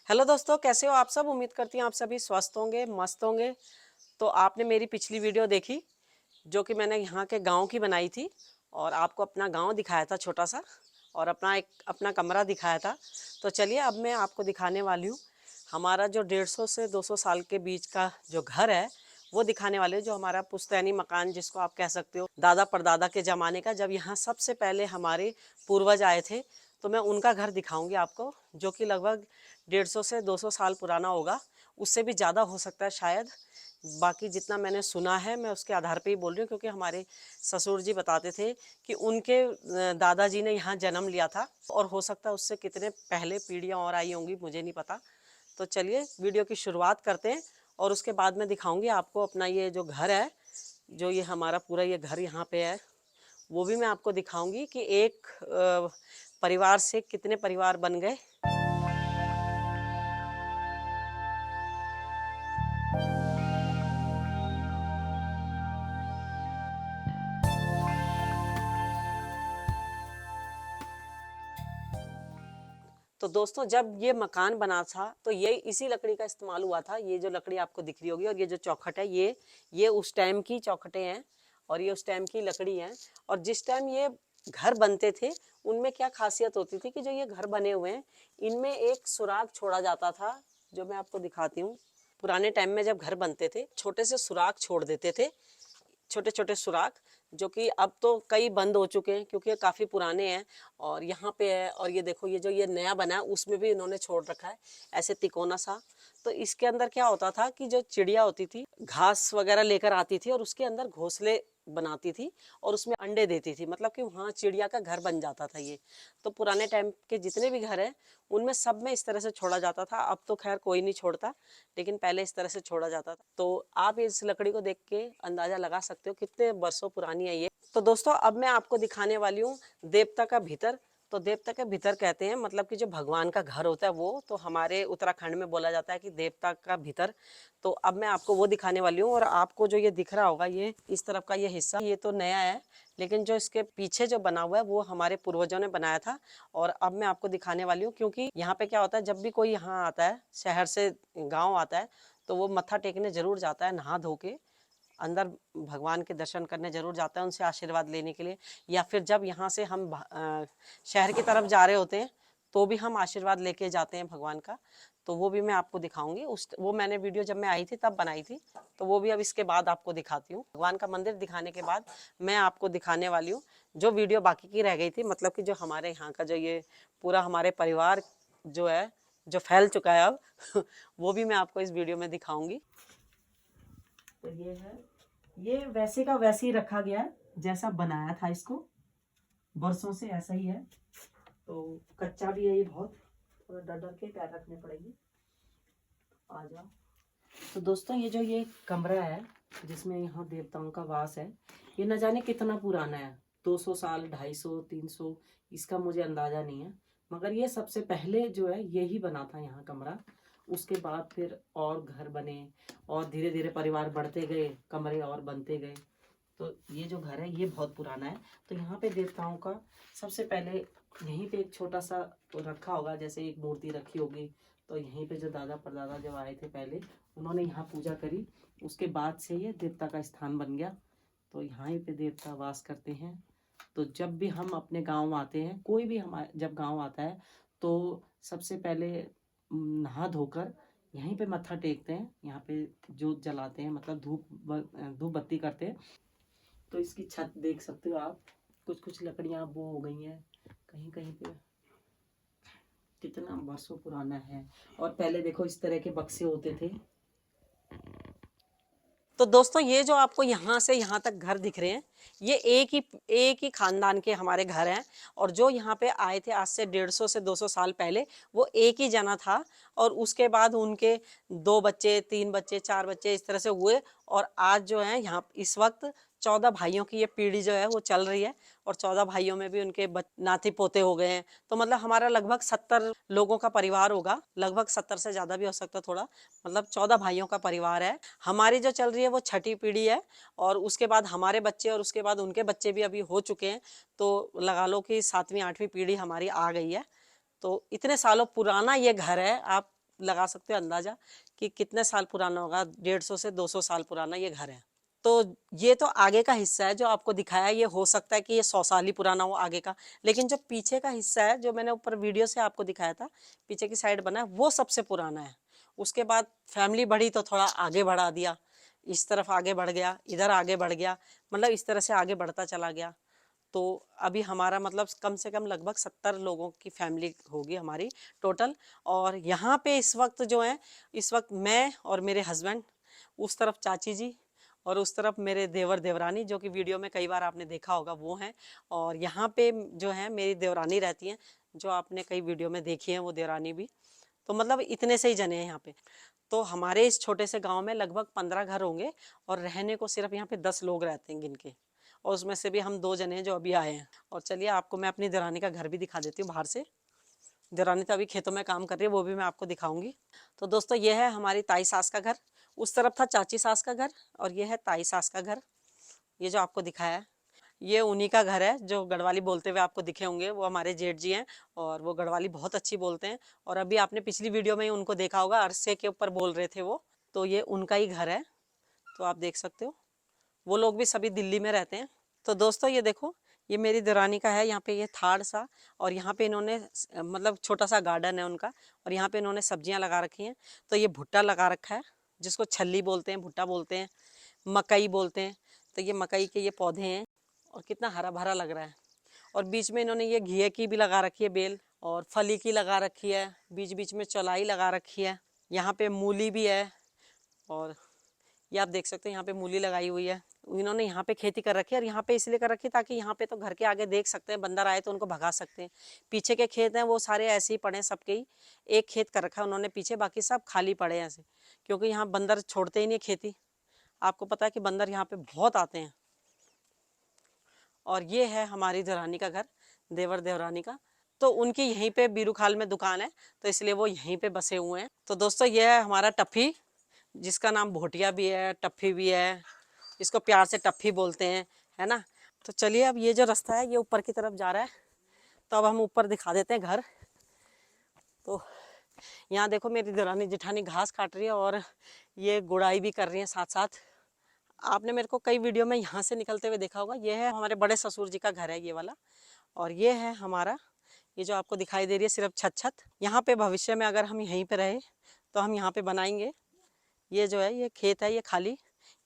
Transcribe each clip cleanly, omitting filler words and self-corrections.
Hello दोस्तों, कैसे हो आप सब। उम्मीद करती हूँ आप सभी स्वस्थ होंगे, मस्त होंगे। तो आपने मेरी पिछली वीडियो देखी जो कि मैंने यहाँ के गांव की बनाई थी और आपको अपना गांव दिखाया था छोटा सा, और अपना कमरा दिखाया था। तो चलिए अब मैं आपको दिखाने वाली हूँ हमारा जो 150 से 200 साल के बीच का जो घर है वो दिखाने वाले हैं। जो हमारा पुश्तैनी मकान जिसको आप कह सकते हो, दादा परदादा के ज़माने का, जब यहाँ सबसे पहले हमारे पूर्वज आए थे, तो मैं उनका घर दिखाऊंगी आपको, जो कि लगभग 150 से 200 साल पुराना होगा। उससे भी ज़्यादा हो सकता है शायद। बाकी जितना मैंने सुना है मैं उसके आधार पे ही बोल रही हूँ, क्योंकि हमारे ससुर जी बताते थे कि उनके दादाजी ने यहाँ जन्म लिया था, और हो सकता है उससे कितने पहले पीढ़ियाँ और आई होंगी, मुझे नहीं पता। तो चलिए वीडियो की शुरुआत करते हैं, और उसके बाद मैं दिखाऊंगी आपको अपना ये जो घर है, जो ये हमारा पूरा ये घर यहाँ पे है, वो भी मैं आपको दिखाऊंगी कि एक परिवार से कितने परिवार बन गए। तो दोस्तों, जब ये मकान बना था तो ये इसी लकड़ी का इस्तेमाल हुआ था। ये जो लकड़ी आपको दिख रही होगी और ये जो चौखट है, ये उस टाइम की चौखटें हैं और ये उस टाइम की लकड़ी हैं। और जिस टाइम ये घर बनते थे उनमें क्या खासियत होती थी कि जो ये घर बने हुए हैं इनमें एक सुराग छोड़ा जाता था, जो मैं आपको दिखाती हूँ। पुराने टाइम में जब घर बनते थे छोटे से सुराग छोड़ देते थे, छोटे छोटे सुराख, जो कि अब तो कई बंद हो चुके हैं क्योंकि ये काफ़ी पुराने हैं। और यहाँ पे है, और ये देखो ये जो ये नया बना है उसमें भी इन्होंने छोड़ रखा है ऐसे तिकोना सा। तो इसके अंदर क्या होता था कि जो चिड़िया होती थी घास वगैरह लेकर आती थी और उसके अंदर घोंसले बनाती थी और उसमें अंडे देती थी, मतलब कि वहाँ चिड़िया का घर बन जाता था ये। तो पुराने टाइम के जितने भी घर हैं उनमें सब में इस तरह से छोड़ा जाता था। अब तो खैर कोई नहीं छोड़ता, लेकिन पहले इस तरह से छोड़ा जाता था। तो आप इस लकड़ी को देख के अंदाजा लगा सकते हो कितने वर्षों पुरानी है ये। तो दोस्तों, अब मैं आपको दिखाने वाली हूँ देवता का भीतर। तो देवता के भीतर कहते हैं मतलब कि जो भगवान का घर होता है वो, तो हमारे उत्तराखंड में बोला जाता है कि देवता का भीतर। तो अब मैं आपको वो दिखाने वाली हूँ। और आपको जो ये दिख रहा होगा, ये इस तरफ का ये हिस्सा, ये तो नया है, लेकिन जो इसके पीछे जो बना हुआ है वो हमारे पूर्वजों ने बनाया था। और अब मैं आपको दिखाने वाली हूँ, क्योंकि यहाँ पे क्या होता है, जब भी कोई यहाँ आता है शहर से गाँव आता है तो वो मत्था टेकने जरूर जाता है, नहा धो के अंदर भगवान के दर्शन करने जरूर जाता है, उनसे आशीर्वाद लेने के लिए। या फिर जब यहाँ से हम शहर की तरफ जा रहे होते हैं तो भी हम आशीर्वाद लेके जाते हैं भगवान का। तो वो भी मैं आपको दिखाऊंगी। वो मैंने वीडियो जब मैं आई थी तब बनाई थी, तो वो भी अब इसके बाद आपको दिखाती हूँ। भगवान का मंदिर दिखाने के बाद मैं आपको दिखाने वाली हूँ जो वीडियो बाकी की रह गई थी, मतलब कि जो हमारे यहाँ का जो ये पूरा हमारे परिवार जो है, जो फैल चुका है अब वो भी मैं आपको इस वीडियो में दिखाऊंगी। तो ये है, ये वैसे का वैसे ही रखा गया है जैसा बनाया था इसको, बरसों से ऐसा ही है। तो कच्चा भी है ये, बहुत थोड़ा डर डर के पैर रखने पड़ेंगे। आ जाओ। तो दोस्तों, ये जो ये कमरा है जिसमें यहाँ देवताओं का वास है, ये न जाने कितना पुराना है, 200 साल, 250, 300, इसका मुझे अंदाजा नहीं है। मगर ये सबसे पहले जो है यही बना था यहाँ कमरा। उसके बाद फिर और घर बने और धीरे धीरे परिवार बढ़ते गए, कमरे और बनते गए। तो ये जो घर है ये बहुत पुराना है। तो यहाँ पे देवताओं का सबसे पहले यहीं पे एक छोटा सा रखा होगा, जैसे एक मूर्ति रखी होगी। तो यहीं पे जो दादा परदादा जब आए थे पहले, उन्होंने यहाँ पूजा करी, उसके बाद से ये देवता का स्थान बन गया। तो यहाँ पे देवता वास करते हैं। तो जब भी हम अपने गांव आते हैं, कोई भी हमारे जब गांव आता है तो सबसे पहले नहा धोकर यहीं पे मत्था टेकते हैं, यहाँ पे जोत जलाते हैं, मतलब धूप बत्ती करते हैं। तो इसकी छत देख सकते हो आप, कुछ कुछ लकड़ियां वो हो गई हैं कहीं कहीं पे। कितना वर्षों पुराना है। और पहले देखो इस तरह के बक्से होते थे। तो दोस्तों, ये जो आपको यहाँ से यहाँ तक घर दिख रहे हैं, ये एक ही खानदान के हमारे घर हैं। और जो यहाँ पे आए थे आज से 150 से 200 साल पहले, वो एक ही जना था। और उसके बाद उनके 2 बच्चे, 3 बच्चे, 4 बच्चे इस तरह से हुए। और आज जो है यहाँ इस वक्त 14 भाइयों की ये पीढ़ी जो है वो चल रही है। और 14 भाइयों में भी उनके नाती पोते हो गए हैं। तो मतलब हमारा लगभग 70 लोगों का परिवार होगा, लगभग 70 से ज़्यादा भी हो सकता थोड़ा। मतलब 14 भाइयों का परिवार है। हमारी जो चल रही है वो छठी पीढ़ी है। और उसके बाद हमारे बच्चे और उसके बाद उनके बच्चे भी अभी हो चुके हैं। तो लगा लो कि 7वीं 8वीं पीढ़ी हमारी आ गई है। तो इतने सालों पुराना ये घर है, आप लगा सकते हो अंदाजा कि कितने साल पुराना होगा। 150 से 200 साल पुराना ये घर है। तो ये तो आगे का हिस्सा है जो आपको दिखाया, ये हो सकता है कि ये 100 साल ही पुराना हो आगे का, लेकिन जो पीछे का हिस्सा है जो मैंने ऊपर वीडियो से आपको दिखाया था, पीछे की साइड बना है, वो सबसे पुराना है। उसके बाद फैमिली बढ़ी तो थोड़ा आगे बढ़ा दिया, इस तरफ आगे बढ़ गया, इधर आगे बढ़ गया, मतलब इस तरह से आगे बढ़ता चला गया। तो अभी हमारा मतलब कम से कम लगभग 70 लोगों की फैमिली होगी हमारी टोटल। और यहाँ पे इस वक्त जो है, इस वक्त मैं और मेरे हस्बैंड, उस तरफ चाची जी, और उस तरफ मेरे देवर देवरानी, जो कि वीडियो में कई बार आपने देखा होगा वो हैं। और यहाँ पे जो है मेरी देवरानी रहती हैं, जो आपने कई वीडियो में देखी है वो देवरानी भी। तो मतलब इतने से ही जने हैं यहाँ पे। तो हमारे इस छोटे से गांव में लगभग 15 घर होंगे, और रहने को सिर्फ यहाँ पे 10 लोग रहते हैं गिन के, और उसमें से भी हम 2 जने हैं जो अभी आए हैं। और चलिए आपको मैं अपनी देवरानी का घर भी दिखा देती हूँ बाहर से। देवरानी तो अभी खेतों में काम कर रही है, वो भी मैं आपको दिखाऊंगी। तो दोस्तों ये है हमारी ताई सास का घर, उस तरफ था चाची सास का घर, और ये है ताई सास का घर, ये जो आपको दिखाया है। ये उन्हीं का घर है जो गढ़वाली बोलते हुए आपको दिखे होंगे, वो हमारे जेठ जी हैं, और वो गढ़वाली बहुत अच्छी बोलते हैं। और अभी आपने पिछली वीडियो में ही उनको देखा होगा, अरसे के ऊपर बोल रहे थे वो, तो ये उनका ही घर है। तो आप देख सकते हो, वो लोग भी सभी दिल्ली में रहते हैं। तो दोस्तों ये देखो, ये मेरी देवरानी का है, यहाँ पे ये थाड़ सा, और यहाँ पे इन्होंने मतलब छोटा सा गार्डन है उनका, और यहाँ पे इन्होंने सब्जियां लगा रखी हैं। तो ये भुट्टा लगा रखा है, जिसको छल्ली बोलते हैं, भुट्टा बोलते हैं, मकई बोलते हैं। तो ये मकई के ये पौधे हैं, और कितना हरा भरा लग रहा है। और बीच में इन्होंने ये घिए की भी लगा रखी है बेल, और फली की लगा रखी है, बीच बीच में चौलाई लगा रखी है। यहाँ पे मूली भी है, और ये आप देख सकते हैं यहाँ पे मूली लगाई हुई है। इन्होंने यहाँ पे खेती कर रखी है, और यहाँ पे इसलिए कर रखी है ताकि यहाँ पे तो घर के आगे देख सकते हैं, बंदर आए तो उनको भगा सकते हैं। पीछे के खेत हैं वो सारे ऐसे ही पड़े हैं सबके ही, एक खेत कर रखा है उन्होंने पीछे, बाकी सब खाली पड़े हैं ऐसे, क्योंकि यहाँ बंदर छोड़ते ही नहीं खेती। आपको पता है कि बंदर यहाँ पे बहुत आते हैं। और ये है हमारी देवरानी का घर, देवर देवरानी का। तो उनकी यहीं पे बीरूखाल में दुकान है, तो इसलिए वो यहीं पे बसे हुए हैं। तो दोस्तों ये है हमारा टप्पी, जिसका नाम भोटिया भी है, टप्पी भी है, इसको प्यार से टप्पी बोलते हैं, है ना। तो चलिए अब ये जो रास्ता है ये ऊपर की तरफ जा रहा है, तो अब हम ऊपर दिखा देते हैं घर। तो यहाँ देखो मेरी देवरानी जेठानी घास काट रही है, और ये गुड़ाई भी कर रही है साथ साथ। आपने मेरे को कई वीडियो में यहाँ से निकलते हुए देखा होगा। ये है हमारे बड़े ससुर जी का घर है ये वाला, और ये है हमारा, ये जो आपको दिखाई दे रही है सिर्फ छत छत। यहाँ पे भविष्य में अगर हम यहीं पे रहे तो हम यहाँ पे बनाएंगे। ये जो है ये खेत है, ये खाली,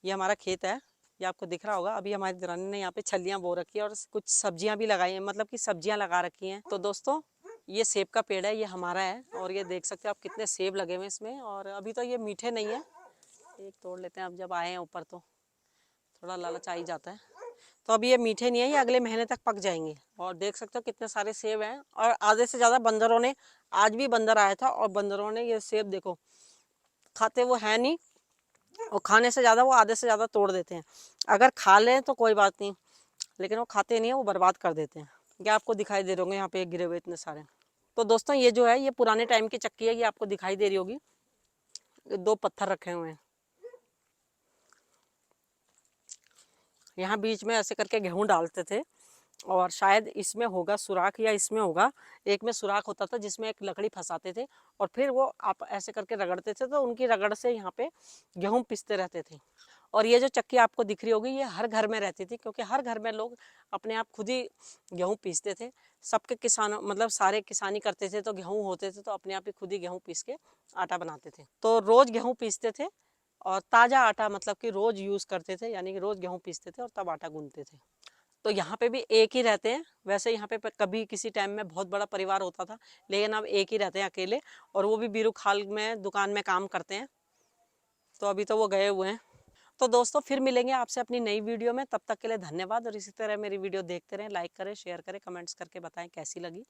ये हमारा खेत है, ये आपको दिख रहा होगा। अभी हमारी दरानी ने यहाँ पे छलियाँ बो रखी है, और कुछ सब्जियाँ भी लगाई हैं, मतलब कि सब्जियाँ लगा रखी हैं। तो दोस्तों ये सेब का पेड़ है, ये हमारा है, और ये देख सकते हो आप कितने सेब लगे हुए हैं इसमें। और अभी तो ये मीठे नहीं है, एक तोड़ लेते हैं, अब जब आए हैं ऊपर तो थोड़ा लालच आ ही जाता है। तो अभी ये मीठे नहीं है, ये अगले महीने तक पक जाएंगे। और देख सकते हो कितने सारे सेब हैं, और आधे से ज़्यादा बंदरों ने, आज भी बंदर आया था, और बंदरों ने ये सेब देखो, खाते वो है नहीं, और खाने से ज़्यादा वो आधे से ज़्यादा तोड़ देते हैं। अगर खा लें तो कोई बात नहीं, लेकिन वो खाते नहीं है, वो बर्बाद कर देते हैं। क्या आपको दिखाई दे रहे होंगे यहाँ पे गिरे हुए इतने सारे। तो दोस्तों ये जो है ये पुराने टाइम की चक्की है, ये आपको दिखाई दे रही होगी, 2 पत्थर रखे हुए हैं। यहाँ बीच में ऐसे करके गेहूं डालते थे, और शायद इसमें होगा सुराख, या इसमें होगा, एक में सुराख होता था जिसमें एक लकड़ी फंसाते थे, और फिर वो आप ऐसे करके रगड़ते थे, तो उनकी रगड़ से यहाँ पे गेहूं पिसते रहते थे। और ये जो चक्की आपको दिख रही होगी ये हर घर में रहती थी, क्योंकि हर घर में लोग अपने आप खुद ही गेहूं पीसते थे। सबके किसानों मतलब सारे किसानी करते थे, तो गेहूं होते थे तो अपने आप ही खुद ही गेहूं पीस के आटा बनाते थे। तो रोज गेहूं पीसते थे, और ताज़ा आटा मतलब कि रोज यूज़ करते थे, यानी कि रोज गेहूं पीसते थे और तब आटा गूंथते थे। तो यहाँ पे भी एक ही रहते हैं। वैसे यहाँ पे कभी किसी टाइम में बहुत बड़ा परिवार होता था, लेकिन अब एक ही रहते हैं अकेले, और वो भी बीरू खाल में दुकान में काम करते हैं। तो अभी तो वो गए हुए हैं। तो दोस्तों फिर मिलेंगे आपसे अपनी नई वीडियो में, तब तक के लिए धन्यवाद। और इसी तरह मेरी वीडियो देखते रहें, लाइक करें, शेयर करें, कमेंट्स करके बताएं कैसी लगी।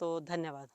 तो धन्यवाद।